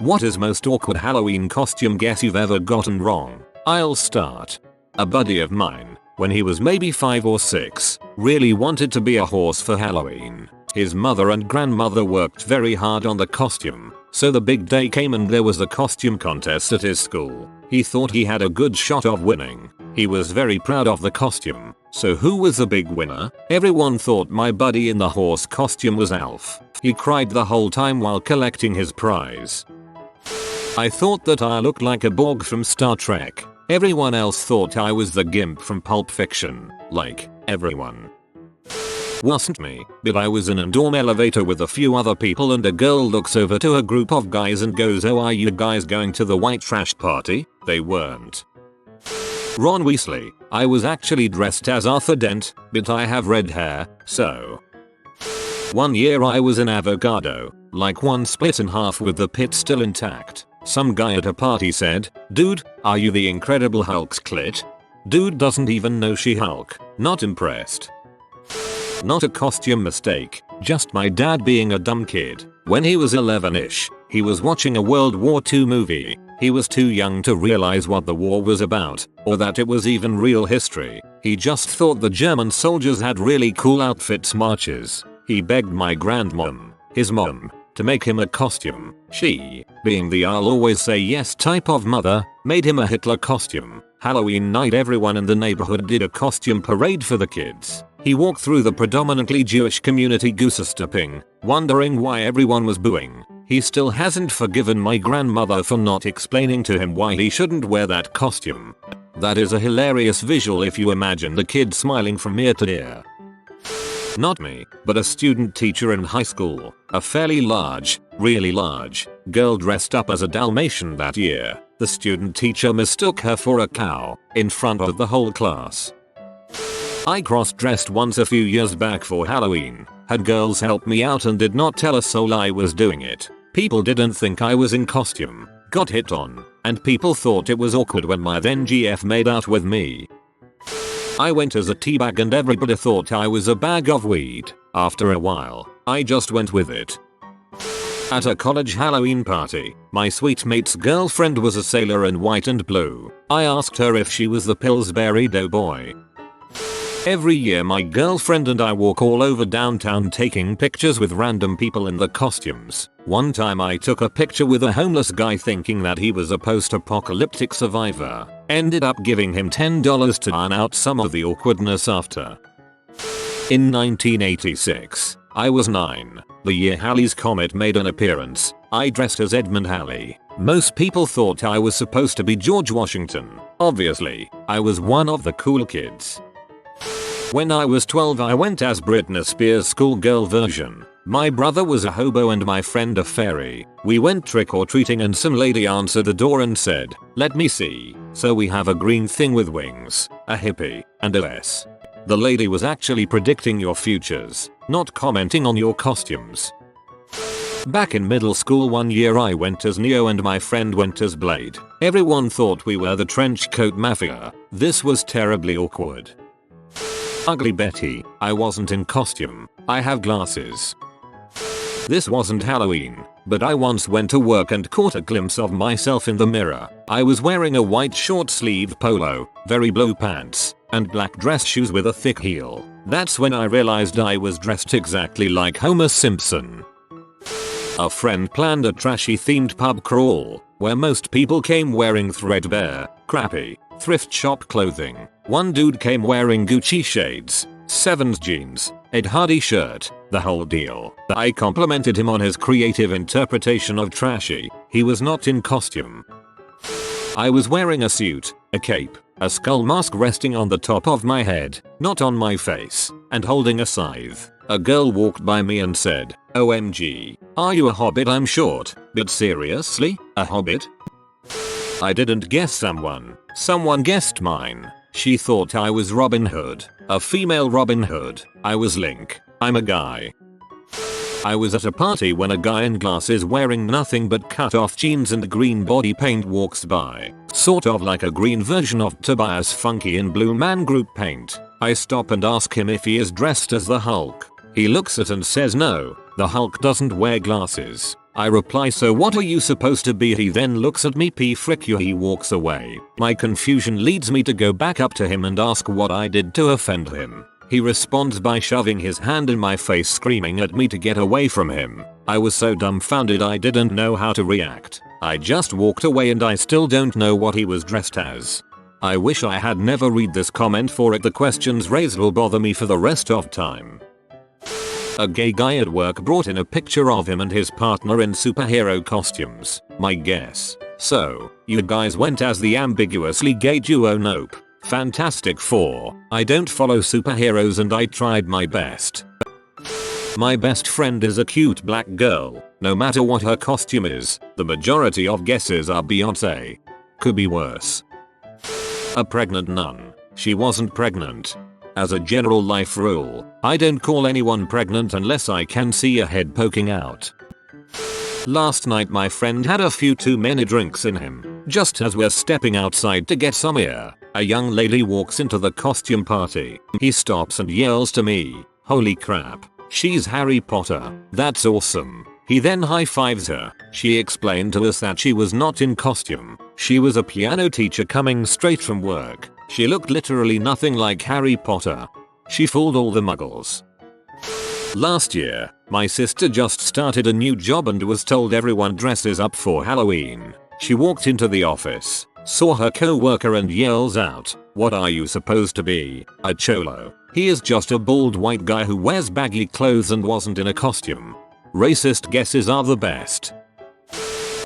What is most awkward Halloween costume guess you've ever gotten wrong? I'll start. A buddy of mine, when he was maybe 5 or 6, really wanted to be a horse for Halloween. His mother and grandmother worked very hard on the costume, so the big day came and there was a costume contest at his school. He thought he had a good shot of winning. He was very proud of the costume. So who was the big winner? Everyone thought my buddy in the horse costume was Alf. He cried the whole time while collecting his prize. I thought that I looked like a Borg from Star Trek. Everyone else thought I was the Gimp from Pulp Fiction. Like, everyone. Wasn't me, but I was in a dorm elevator with a few other people and a girl looks over to a group of guys and goes, "Oh, are you guys going to the white trash party?" They weren't. Ron Weasley. I was actually dressed as Arthur Dent, but I have red hair, so. One year I was an avocado, like one split in half with the pit still intact. Some guy at a party said, "Dude, are you the Incredible Hulk's clit?" Dude doesn't even know She-Hulk. Not impressed. Not a costume mistake, just my dad being a dumb kid. When he was 11ish, he was watching a World War II movie. He was too young to realize what the war was about, or that it was even real history. He just thought the German soldiers had really cool outfits marches. He begged my grandmom, his mom, to make him a costume. She, being the "I'll always say yes" type of mother, made him a Hitler costume. Halloween night everyone in the neighborhood did a costume parade for the kids. He walked through the predominantly Jewish community goose-stepping, wondering why everyone was booing. He still hasn't forgiven my grandmother for not explaining to him why he shouldn't wear that costume. That is a hilarious visual if you imagine the kid smiling from ear to ear. Not me, but a student teacher in high school. A fairly large, really large, girl dressed up as a Dalmatian that year. The student teacher mistook her for a cow, in front of the whole class. I cross-dressed once a few years back for Halloween. Had girls help me out and did not tell a soul I was doing it. People didn't think I was in costume. Got hit on, and people thought it was awkward when my then GF made out with me. I went as a teabag and everybody thought I was a bag of weed. After a while, I just went with it. At a college Halloween party, my sweet mate's girlfriend was a sailor in white and blue. I asked her if she was the Pillsbury Doughboy. Every year my girlfriend and I walk all over downtown taking pictures with random people in the costumes. One time I took a picture with a homeless guy thinking that he was a post-apocalyptic survivor. Ended up giving him $10 to iron out some of the awkwardness after. In 1986, I was 9. The year Halley's Comet made an appearance. I dressed as Edmund Halley. Most people thought I was supposed to be George Washington. Obviously, I was one of the cool kids. When I was 12 I went as Britney Spears' schoolgirl version. My brother was a hobo and my friend a fairy. We went trick-or-treating and some lady answered the door and said, "Let me see." So we have a green thing with wings, a hippie, and a S. The lady was actually predicting your futures, not commenting on your costumes. Back in middle school one year I went as Neo and my friend went as Blade. Everyone thought we were the trench coat mafia. This was terribly awkward. Ugly Betty. I wasn't in costume. I have glasses. This wasn't Halloween, but I once went to work and caught a glimpse of myself in the mirror. I was wearing a white short-sleeved polo, very blue pants, and black dress shoes with a thick heel. That's when I realized I was dressed exactly like Homer Simpson. A friend planned a trashy themed pub crawl, where most people came wearing threadbare, crappy, thrift shop clothing. One dude came wearing Gucci shades, Sevens jeans, Ed Hardy shirt, the whole deal. I complimented him on his creative interpretation of trashy. He was not in costume. I was wearing a suit, a cape, a skull mask resting on the top of my head, not on my face, and holding a scythe. A girl walked by me and said, "OMG, are you a hobbit? I'm short, but seriously, a hobbit?" I didn't guess someone. Someone guessed mine. She thought I was Robin Hood, a female Robin Hood. I was Link. I'm a guy. I was at a party when a guy in glasses wearing nothing but cut-off jeans and green body paint walks by. Sort of like a green version of Tobias Funky in Blue Man Group paint. I stop and ask him if he is dressed as the Hulk. He looks at and says no, the Hulk doesn't wear glasses. I reply, so what are you supposed to be? He then looks at me, frick you. He walks away. My confusion leads me to go back up to him and ask what I did to offend him. He responds by shoving his hand in my face, screaming at me to get away from him. I was so dumbfounded I didn't know how to react. I just walked away and I still don't know what he was dressed as. I wish I had never read this comment, for it the questions raised will bother me for the rest of time. A gay guy at work brought in a picture of him and his partner in superhero costumes. My guess. So, you guys went as the ambiguously gay duo? Nope. Fantastic Four. I don't follow superheroes and I tried my best. My best friend is a cute black girl. No matter what her costume is, the majority of guesses are Beyonce. Could be worse. A pregnant nun. She wasn't pregnant. As a general life rule, I don't call anyone pregnant unless I can see a head poking out. Last night my friend had a few too many drinks in him. Just as we're stepping outside to get some air, a young lady walks into the costume party. He stops and yells to me, "Holy crap, she's Harry Potter. That's awesome." He then high-fives her. She explained to us that she was not in costume. She was a piano teacher coming straight from work. She looked literally nothing like Harry Potter. She fooled all the muggles. Last year, my sister just started a new job and was told everyone dresses up for Halloween. She walked into the office, saw her co-worker and yells out, "What are you supposed to be, a cholo?" He is just a bald white guy who wears baggy clothes and wasn't in a costume. Racist guesses are the best.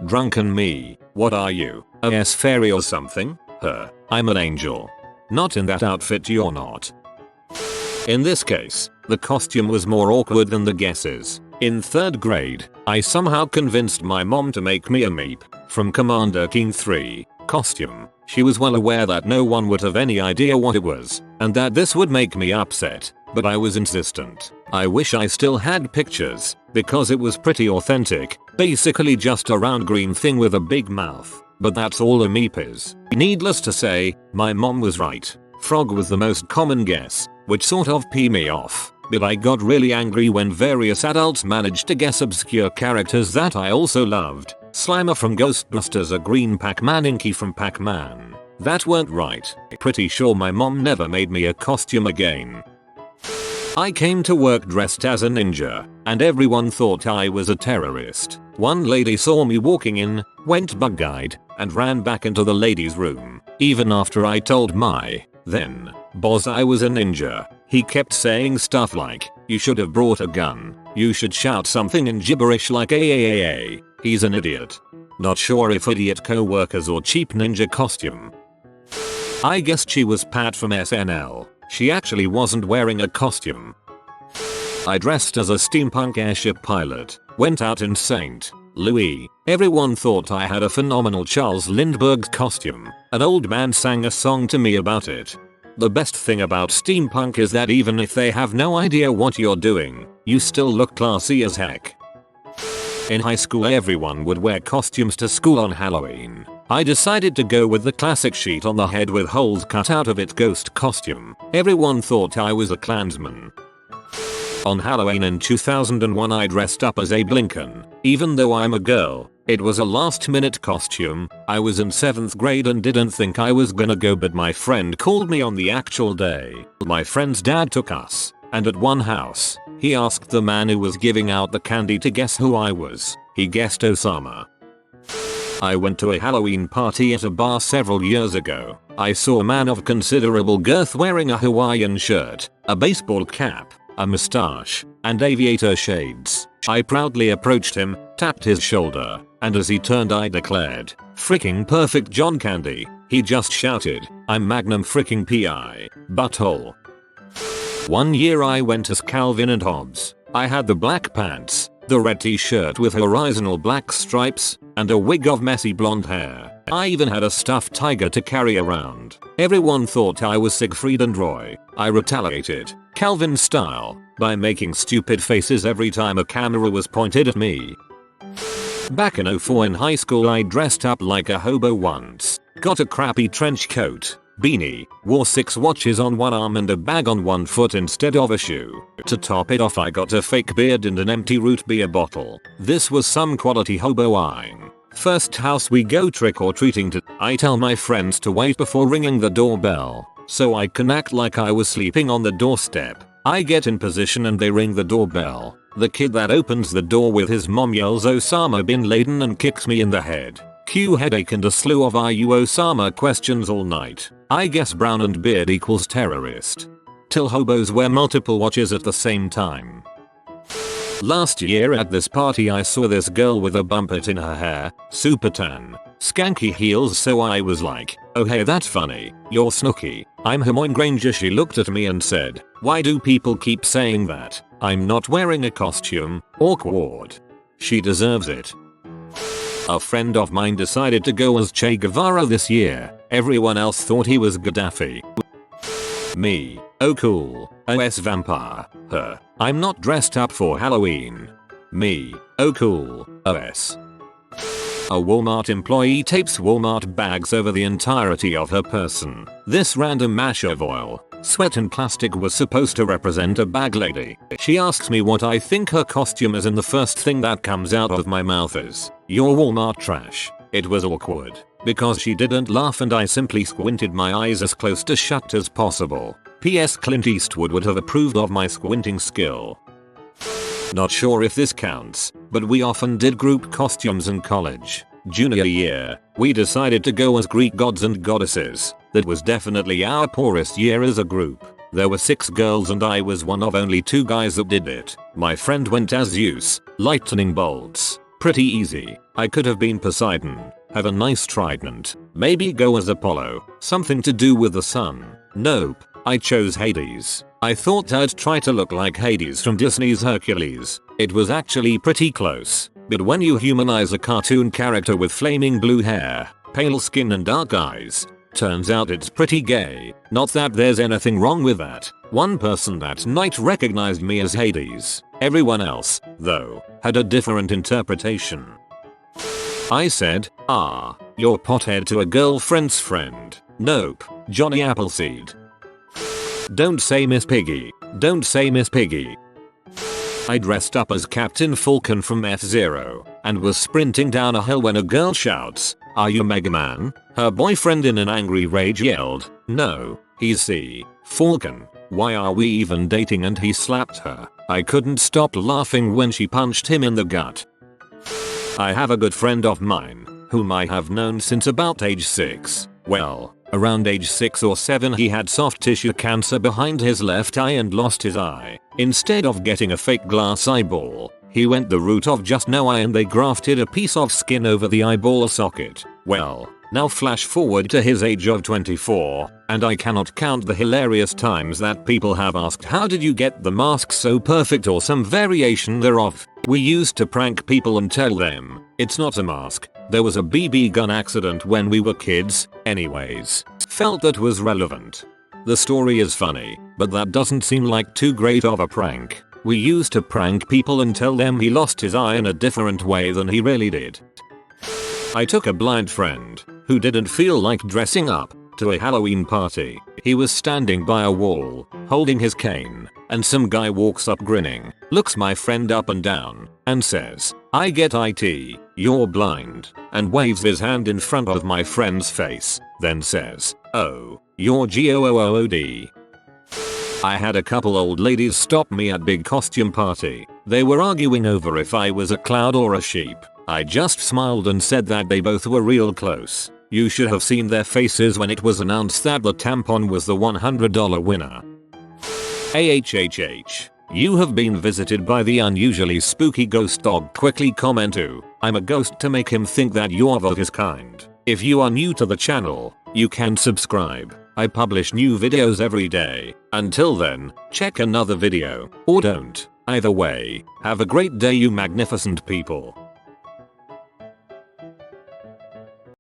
Drunken me. What are you, a fairy or something? Her. I'm an angel. Not in that outfit, you're not. In this case, the costume was more awkward than the guesses. In 3rd grade, I somehow convinced my mom to make me a Meep from Commander King 3 costume. She was well aware that no one would have any idea what it was, and that this would make me upset, but I was insistent. I wish I still had pictures, because it was pretty authentic, basically just a round green thing with a big mouth. But that's all a Meep is. Needless to say, my mom was right. Frog was the most common guess, which sort of peed me off, but I got really angry when various adults managed to guess obscure characters that I also loved. Slimer from Ghostbusters, a green Pac-Man, Inky from Pac-Man. That weren't right. Pretty sure my mom never made me a costume again. I came to work dressed as a ninja, and everyone thought I was a terrorist. One lady saw me walking in, went bug-eyed, and ran back into the ladies' room. Even after I told my then boss I was a ninja, he kept saying stuff like, "You should have brought a gun. You should shout something in gibberish like AAAA. He's an idiot." Not sure if idiot co-workers or cheap ninja costume. I guessed she was Pat from SNL. She actually wasn't wearing a costume. I dressed as a steampunk airship pilot, went out in St. Louis. Everyone thought I had a phenomenal Charles Lindbergh costume. An old man sang a song to me about it. The best thing about steampunk is that even if they have no idea what you're doing, you still look classy as heck. In high school everyone would wear costumes to school on Halloween. I decided to go with the classic sheet on the head with holes cut out of it ghost costume. Everyone thought I was a Klansman. On Halloween in 2001 I dressed up as Abe Lincoln. Even though I'm a girl, it was a last minute costume. I was in 7th grade and didn't think I was gonna go, but my friend called me on the actual day. My friend's dad took us, and at one house, he asked the man who was giving out the candy to guess who I was. He guessed Osama. I went to a Halloween party at a bar several years ago. I saw a man of considerable girth wearing a Hawaiian shirt, a baseball cap, a mustache, and aviator shades. I proudly approached him, tapped his shoulder, and as he turned I declared, "Fricking perfect John Candy." He just shouted, "I'm Magnum fricking PI, butthole." One year I went as Calvin and Hobbes. I had the black pants, the red t-shirt with horizontal black stripes, and a wig of messy blonde hair. I even had a stuffed tiger to carry around. Everyone thought I was Siegfried and Roy. I retaliated, Calvin style, by making stupid faces every time a camera was pointed at me. Back in '04 in high school I dressed up like a hobo once. Got a crappy trench coat, beanie, wore 6 watches on one arm and a bag on one foot instead of a shoe. To top it off I got a fake beard and an empty root beer bottle. This was some quality hoboing. First house we go trick-or-treating to, I tell my friends to wait before ringing the doorbell, so I can act like I was sleeping on the doorstep. I get in position and they ring the doorbell. The kid that opens the door with his mom yells Osama bin Laden and kicks me in the head. Cue headache and a slew of "Are you Osama?" questions all night. I guess brown and beard equals terrorist. Till hobos wear multiple watches at the same time. Last year at this party I saw this girl with a bumpet in her hair, super tan, skanky heels, so I was like, oh hey, that's funny, you're snooky. I'm Hermione Granger. She looked at me and said, why do people keep saying that? I'm not wearing a costume. Awkward. She deserves it. A friend of mine decided to go as Che Guevara this year. Everyone else thought he was Gaddafi. Me. Oh cool. OS vampire. Her. I'm not dressed up for Halloween. Me. Oh cool. OS. A Walmart employee tapes Walmart bags over the entirety of her person. This random mash of oil, sweat and plastic was supposed to represent a bag lady. She asks me what I think her costume is and the first thing that comes out of my mouth is, "You're Walmart trash." It was awkward because she didn't laugh and I simply squinted my eyes as close to shut as possible. P.S. Clint Eastwood would have approved of my squinting skill. Not sure if this counts, but we often did group costumes in college. Junior year, we decided to go as Greek gods and goddesses. That was definitely our poorest year as a group. There were 6 girls and I was one of only 2 guys that did it. My friend went as Zeus, lightning bolts. Pretty easy. I could have been Poseidon, have a nice trident, maybe go as Apollo, something to do with the sun. Nope, I chose Hades. I thought I'd try to look like Hades from Disney's Hercules. It was actually pretty close. But when you humanize a cartoon character with flaming blue hair, pale skin and dark eyes, turns out it's pretty gay. Not that there's anything wrong with that. One person that night recognized me as Hades. Everyone else, though, had a different interpretation. I said, "Ah, you're pothead" to a girlfriend's friend. Nope, Johnny Appleseed. Don't say Miss Piggy. Don't say Miss Piggy. I dressed up as Captain Falcon from F-Zero and was sprinting down a hill when a girl shouts, "Are you Mega Man?" Her boyfriend in an angry rage yelled, "No, he's C. Falcon. Why are we even dating?" and he slapped her. I couldn't stop laughing when she punched him in the gut. I have a good friend of mine, whom I have known since about age 6. Well, around age 6 or 7 he had soft tissue cancer behind his left eye and lost his eye. Instead of getting a fake glass eyeball, he went the route of just no eye and they grafted a piece of skin over the eyeball socket. Well, now flash forward to his age of 24, and I cannot count the hilarious times that people have asked, "How did you get the mask so perfect?" or some variation thereof. We used to prank people and tell them, "It's not a mask. There was a BB gun accident when we were kids." Anyways, felt that was relevant. The story is funny, but that doesn't seem like too great of a prank. We used to prank people and tell them he lost his eye in a different way than he really did. I took a blind friend, who didn't feel like dressing up, to a Halloween party. He was standing by a wall, holding his cane, and some guy walks up grinning, looks my friend up and down, and says, "I get IT, you're blind," and waves his hand in front of my friend's face, then says, "Oh, you're GOOOD." I had a couple old ladies stop me at big costume party. They were arguing over if I was a cloud or a sheep. I just smiled and said that they both were real close. You should have seen their faces when it was announced that the tampon was the $100 winner. AHHH. You have been visited by the unusually spooky ghost dog. Quickly comment to, "I'm a ghost," to make him think that you're of his kind. If you are new to the channel, you can subscribe. I publish new videos every day. Until then, check another video, or don't. Either way, have a great day you magnificent people.